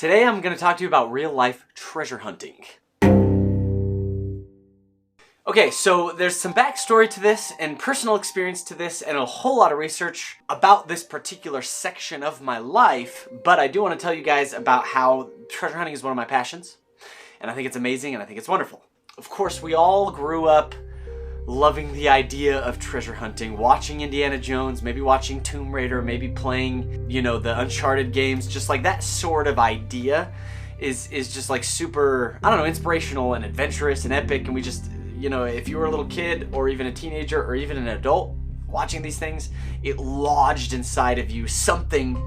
Today I'm going to talk to you about real-life treasure hunting. Okay, so there's some backstory to this and personal experience to this and a whole lot of research about this particular section of my life, but I do want to tell you guys about how treasure hunting is one of my passions, and I think it's amazing and I think it's wonderful. Of course, we all grew up loving the idea of treasure hunting, watching Indiana Jones, maybe watching Tomb Raider, maybe playing, the Uncharted games, just like that sort of idea is just like super, inspirational and adventurous and epic, and we just, if you were a little kid or even a teenager or even an adult watching these things, it lodged inside of you something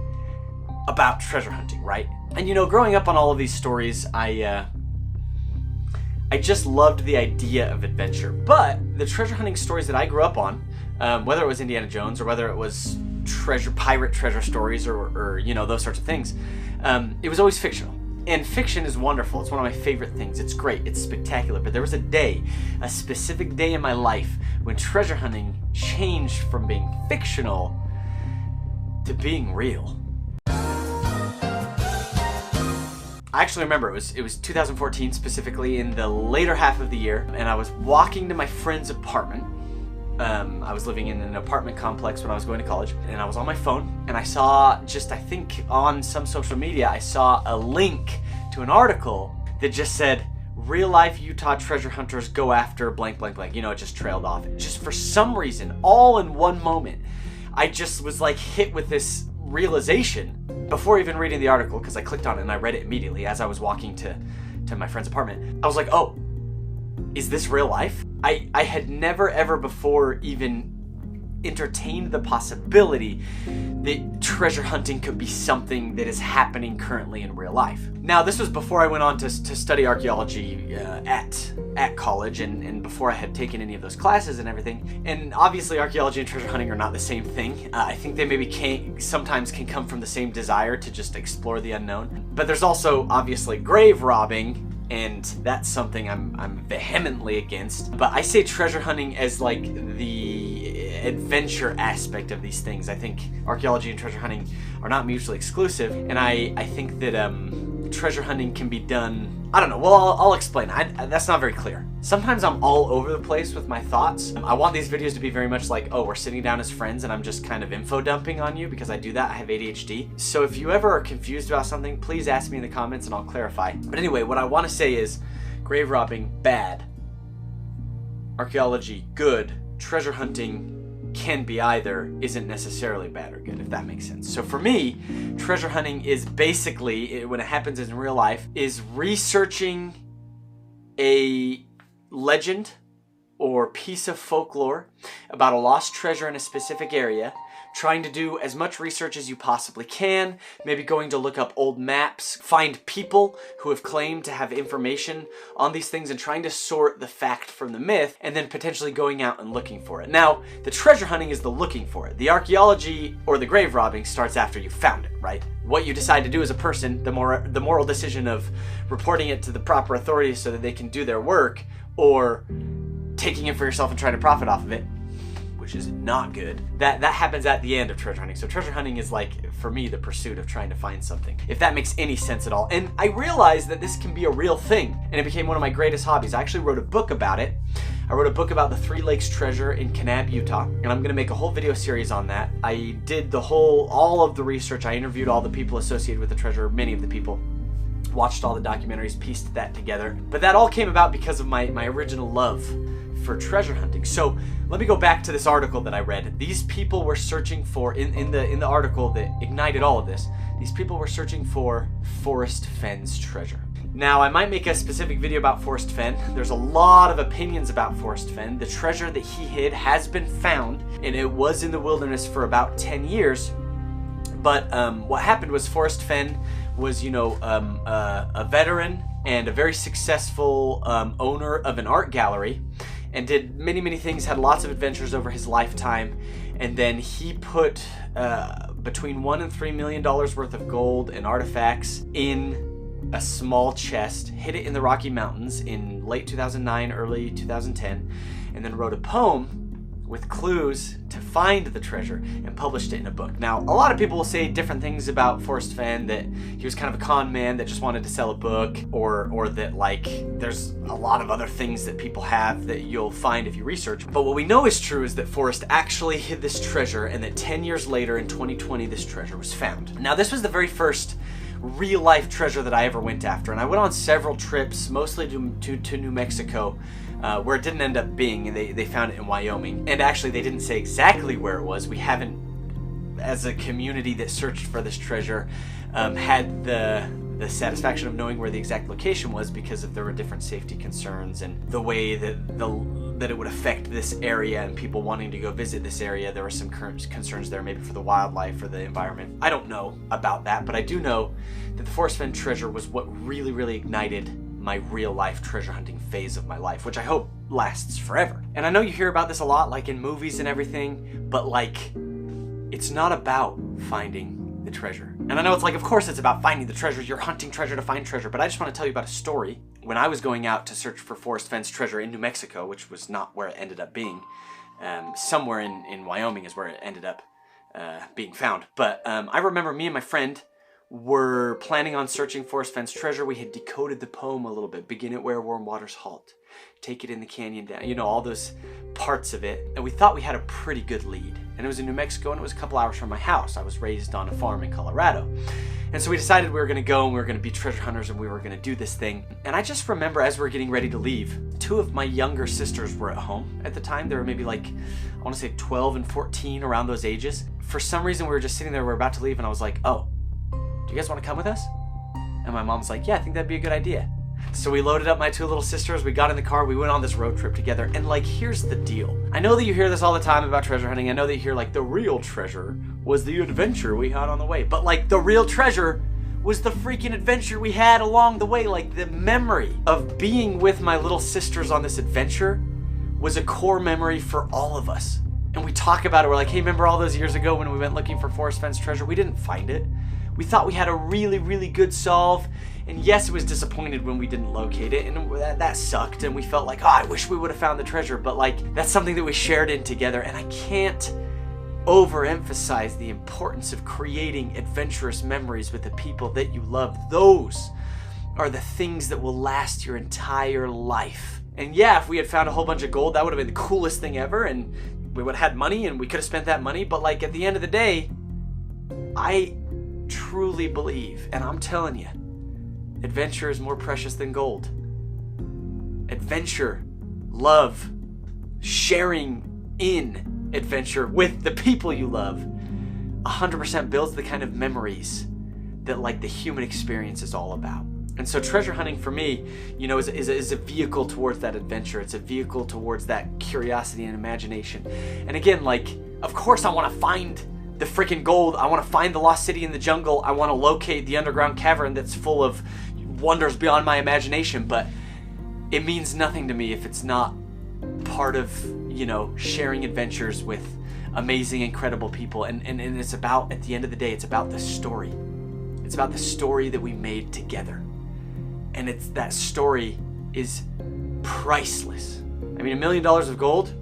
about treasure hunting, right? And growing up on all of these stories, I just loved the idea of adventure. But the treasure hunting stories that I grew up on, whether it was Indiana Jones or whether it was pirate treasure stories or those sorts of things, it was always fictional. And fiction is wonderful. It's one of my favorite things. It's great. It's spectacular. But there was a specific day in my life when treasure hunting changed from being fictional to being real. I actually remember it was 2014, specifically in the later half of the year, and I was walking to my friend's apartment. I was living in an apartment complex when I was going to college, and I was on my phone, and I saw I think on some social media, I saw a link to an article that just said, real life Utah treasure hunters go after blank, blank, blank. It just trailed off. Just for some reason, all in one moment, I just was like hit with this realization before even reading the article, because I clicked on it and I read it immediately as I was walking to my friend's apartment. I was like, oh, is this real life? I had never ever before even entertained the possibility that treasure hunting could be something that is happening currently in real life. Now, this was before I went on to study archaeology at college, and before I had taken any of those classes and everything. And obviously archaeology and treasure hunting are not the same thing. I think they maybe sometimes can come from the same desire to just explore the unknown. But there's also obviously grave robbing, and that's something I'm vehemently against. But I say treasure hunting as like the adventure aspect of these things. I think archaeology and treasure hunting are not mutually exclusive, and I think that treasure hunting can be done, I don't know, well, I'll explain. That's not very clear. Sometimes I'm all over the place with my thoughts. I want these videos to be very much like, oh, we're sitting down as friends and I'm just kind of info dumping on you, because I do that. I have ADHD. So if you ever are confused about something, please ask me in the comments and I'll clarify. But anyway, what I want to say is grave robbing, bad. Archaeology, good. Treasure hunting can be either, isn't necessarily bad or good, if that makes sense. So for me, treasure hunting is basically, when it happens in real life, is researching a legend or piece of folklore about a lost treasure in a specific area, trying to do as much research as you possibly can, maybe going to look up old maps, find people who have claimed to have information on these things and trying to sort the fact from the myth, and then potentially going out and looking for it. Now, the treasure hunting is the looking for it. The archaeology or the grave robbing starts after you found it, right? What you decide to do as a person, the moral decision of reporting it to the proper authorities so that they can do their work, or taking it for yourself and trying to profit off of it, which is not good. That happens at the end of treasure hunting. So treasure hunting is like, for me, the pursuit of trying to find something, if that makes any sense at all. And I realized that this can be a real thing, and it became one of my greatest hobbies. I actually wrote a book about it. I wrote a book about the Three Lakes treasure in Kanab, Utah, and I'm gonna make a whole video series on that. I did all of the research. I interviewed all the people associated with the treasure, many of the people, watched all the documentaries, pieced that together. But that all came about because of my original love for treasure hunting. So let me go back to this article that I read. These people were searching for, in the article that ignited all of this, these people were searching for Forrest Fenn's treasure. Now, I might make a specific video about Forrest Fenn. There's a lot of opinions about Forrest Fenn. The treasure that he hid has been found, and it was in the wilderness for about 10 years. But what happened was Forrest Fenn was, a veteran and a very successful owner of an art gallery, and did many, many things, had lots of adventures over his lifetime. And then he put between $1 and $3 million worth of gold and artifacts in a small chest, hid it in the Rocky Mountains in late 2009, early 2010, and then wrote a poem with clues to find the treasure and published it in a book. Now, a lot of people will say different things about Forrest Fenn, that he was kind of a con man that just wanted to sell a book, or that like there's a lot of other things that people have that you'll find if you research. But what we know is true is that Forrest actually hid this treasure, and that 10 years later in 2020 this treasure was found. Now, this was the very first real life treasure that I ever went after, and I went on several trips, mostly to New Mexico, where it didn't end up being. They found it in Wyoming, and actually they didn't say exactly where it was. We haven't, as a community that searched for this treasure, had the satisfaction of knowing where the exact location was, because there were different safety concerns and the way that it would affect this area and people wanting to go visit this area. There were some concerns there, maybe for the wildlife or the environment. I don't know about that, but I do know that the Forrest Fenn treasure was what really, really ignited my real life treasure hunting phase of my life, which I hope lasts forever. And I know you hear about this a lot, like in movies and everything, but like, it's not about finding the treasure. And I know it's like, of course it's about finding the treasure. You're hunting treasure to find treasure, but I just want to tell you about a story. When I was going out to search for Forrest Fenn's treasure in New Mexico, which was not where it ended up being, somewhere in Wyoming is where it ended up being found. But I remember me and my friend were planning on searching Forrest Fenn's treasure. We had decoded the poem a little bit. Begin it where warm waters halt. Take it in the canyon down. You know, all those parts of it. And we thought we had a pretty good lead. And it was in New Mexico, and it was a couple hours from my house. I was raised on a farm in Colorado. And so we decided we were going to go, and we were going to be treasure hunters, and we were going to do this thing. And I just remember, as we were getting ready to leave, two of my younger sisters were at home at the time. They were maybe like, I want to say 12 and 14, around those ages. For some reason, we were just sitting there, we were about to leave, and I was like, oh, do you guys want to come with us? And my mom's like, yeah, I think that'd be a good idea. So we loaded up my two little sisters, we got in the car, we went on this road trip together. And like, here's the deal. I know that you hear this all the time about treasure hunting. I know that you hear like, the real treasure was the adventure we had on the way. But like, the real treasure was the freaking adventure we had along the way. Like, the memory of being with my little sisters on this adventure was a core memory for all of us. And we talk about it, we're like, hey, remember all those years ago when we went looking for Forrest Fenn's treasure? We didn't find it. We thought we had a really, really good solve. And yes, it was disappointed when we didn't locate it, and that sucked, and we felt like, oh, I wish we would have found the treasure. But like, that's something that we shared in together, and I can't overemphasize the importance of creating adventurous memories with the people that you love. Those are the things that will last your entire life. And yeah, if we had found a whole bunch of gold, that would have been the coolest thing ever, and we would have had money, and we could have spent that money. But like, at the end of the day, I truly believe, and I'm telling you, adventure is more precious than gold. Adventure, love, sharing in adventure with the people you love 100% builds the kind of memories that like the human experience is all about. And so treasure hunting for me, you know, is a vehicle towards that adventure. It's a vehicle towards that curiosity and imagination. And again, like, of course I want to find the freaking gold. I want to find the lost city in the jungle. I want to locate the underground cavern that's full of wonders beyond my imagination. But it means nothing to me if it's not part of, you know, sharing adventures with amazing, incredible people. And it's about, at the end of the day, it's about the story. It's about the story that we made together. And it's that story is priceless. I mean, $1 million of gold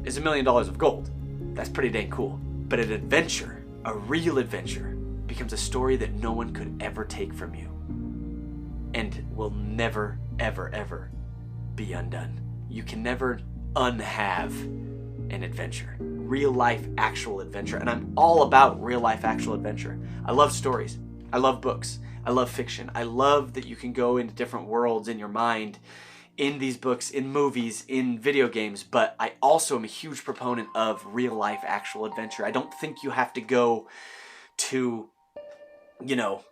is $1 million of gold. That's pretty dang cool. But an adventure, a real adventure, becomes a story that no one could ever take from you and will never, ever, ever be undone. You can never unhave an adventure. Real life, actual adventure. And I'm all about real life, actual adventure. I love stories. I love books. I love fiction. I love that you can go into different worlds in your mind, in these books, in movies, in video games, but I also am a huge proponent of real life, actual adventure. I don't think you have to go to, you know,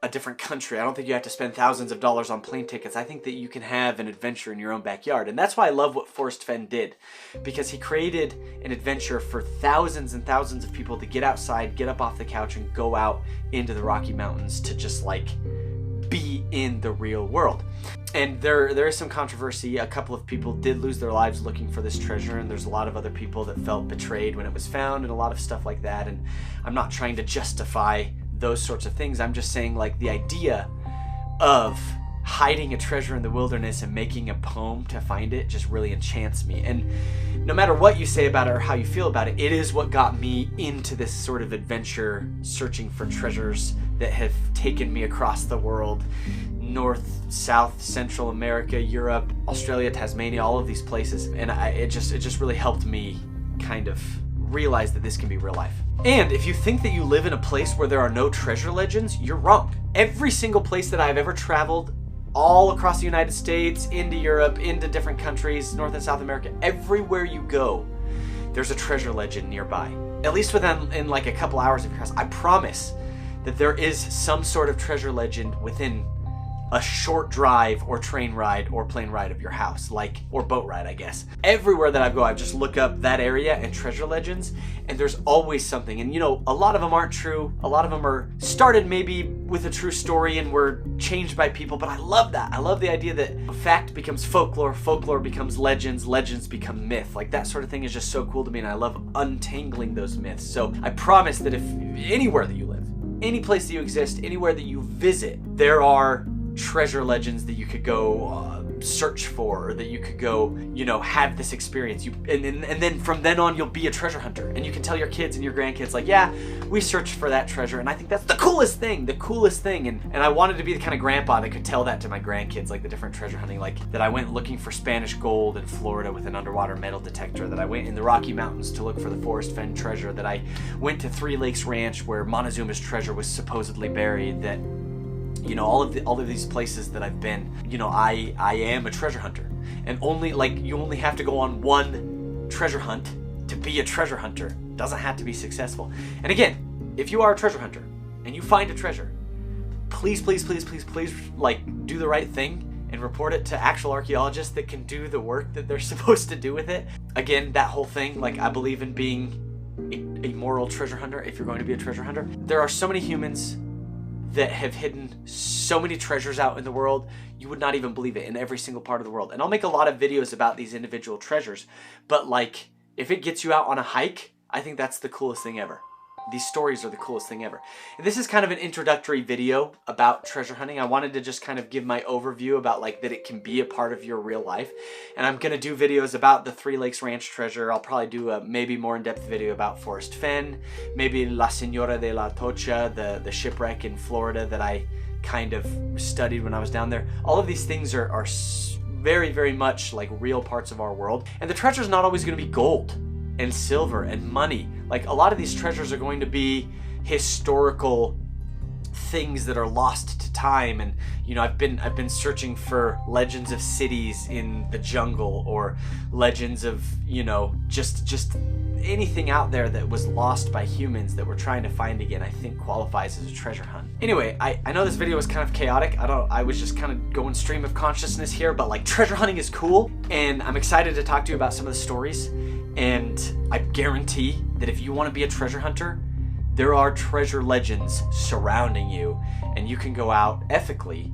a different country. I don't think you have to spend thousands of dollars on plane tickets. I think that you can have an adventure in your own backyard. And that's why I love what Forrest Fenn did, because he created an adventure for thousands and thousands of people to get outside, get up off the couch, and go out into the Rocky Mountains to just like be in the real world. And there is some controversy. A couple of people did lose their lives looking for this treasure, and there's a lot of other people that felt betrayed when it was found, and a lot of stuff like that. And I'm not trying to justify those sorts of things. I'm just saying, like, the idea of hiding a treasure in the wilderness and making a poem to find it just really enchants me. And no matter what you say about it or how you feel about it, it is what got me into this sort of adventure, searching for treasures that have taken me across the world. North, South, Central America, Europe, Australia, Tasmania, all of these places. And it just really helped me kind of realize that this can be real life. And if you think that you live in a place where there are no treasure legends, you're wrong. Every single place that I've ever traveled, all across the United States, into Europe, into different countries, North and South America, everywhere you go, there's a treasure legend nearby. At least in like a couple hours of your house. I promise that there is some sort of treasure legend within a short drive or train ride or plane ride of your house, or boat ride, I guess. Everywhere that I go, I just look up that area and treasure legends, and there's always something. And a lot of them aren't true. A lot of them are started maybe with a true story and were changed by people, but I love that. I love the idea that fact becomes folklore, folklore becomes legends, legends become myth. Like, that sort of thing is just so cool to me, and I love untangling those myths. So I promise that if anywhere that you live, any place that you exist, anywhere that you visit, there are treasure legends that you could go search for, or that you could go, have this experience. And then from then on, you'll be a treasure hunter, and you can tell your kids and your grandkids, like, yeah, we searched for that treasure. And I think that's the coolest thing. And I wanted to be the kind of grandpa that could tell that to my grandkids, like the different treasure hunting, like that I went looking for Spanish gold in Florida with an underwater metal detector, that I went in the Rocky Mountains to look for the Forrest Fenn treasure, that I went to Three Lakes Ranch where Montezuma's treasure was supposedly buried, that all of these places that I've been, I am a treasure hunter. And you only have to go on one treasure hunt to be a treasure hunter. It doesn't have to be successful. And again, if you are a treasure hunter and you find a treasure, please, do the right thing and report it to actual archaeologists that can do the work that they're supposed to do with it. Again, that whole thing, I believe in being a moral treasure hunter if you're going to be a treasure hunter. There are so many humans that have hidden so many treasures out in the world, you would not even believe it, in every single part of the world. And I'll make a lot of videos about these individual treasures, but if it gets you out on a hike, I think that's the coolest thing ever. These stories are the coolest thing ever. And this is kind of an introductory video about treasure hunting. I wanted to just kind of give my overview about that it can be a part of your real life. And I'm going to do videos about the Three Lakes Ranch treasure. I'll probably do a maybe more in-depth video about Forrest Fenn, maybe La Señora de la Tocha, the shipwreck in Florida that I kind of studied when I was down there. All of these things are very, very much like real parts of our world. And the treasure's not always going to be gold and silver and money. A lot of these treasures are going to be historical things that are lost to time. And I've been searching for legends of cities in the jungle, or legends of just anything out there that was lost by humans that we're trying to find again. I think qualifies as a treasure hunt. Anyway, I know this video was kind of chaotic. I was just kind of going stream of consciousness here, but treasure hunting is cool, and I'm excited to talk to you about some of the stories. And I guarantee that if you want to be a treasure hunter, there are treasure legends surrounding you, and you can go out ethically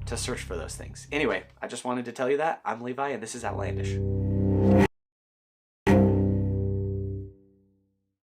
to search for those things. Anyway, I just wanted to tell you that. I'm Levi, and this is Outlandish.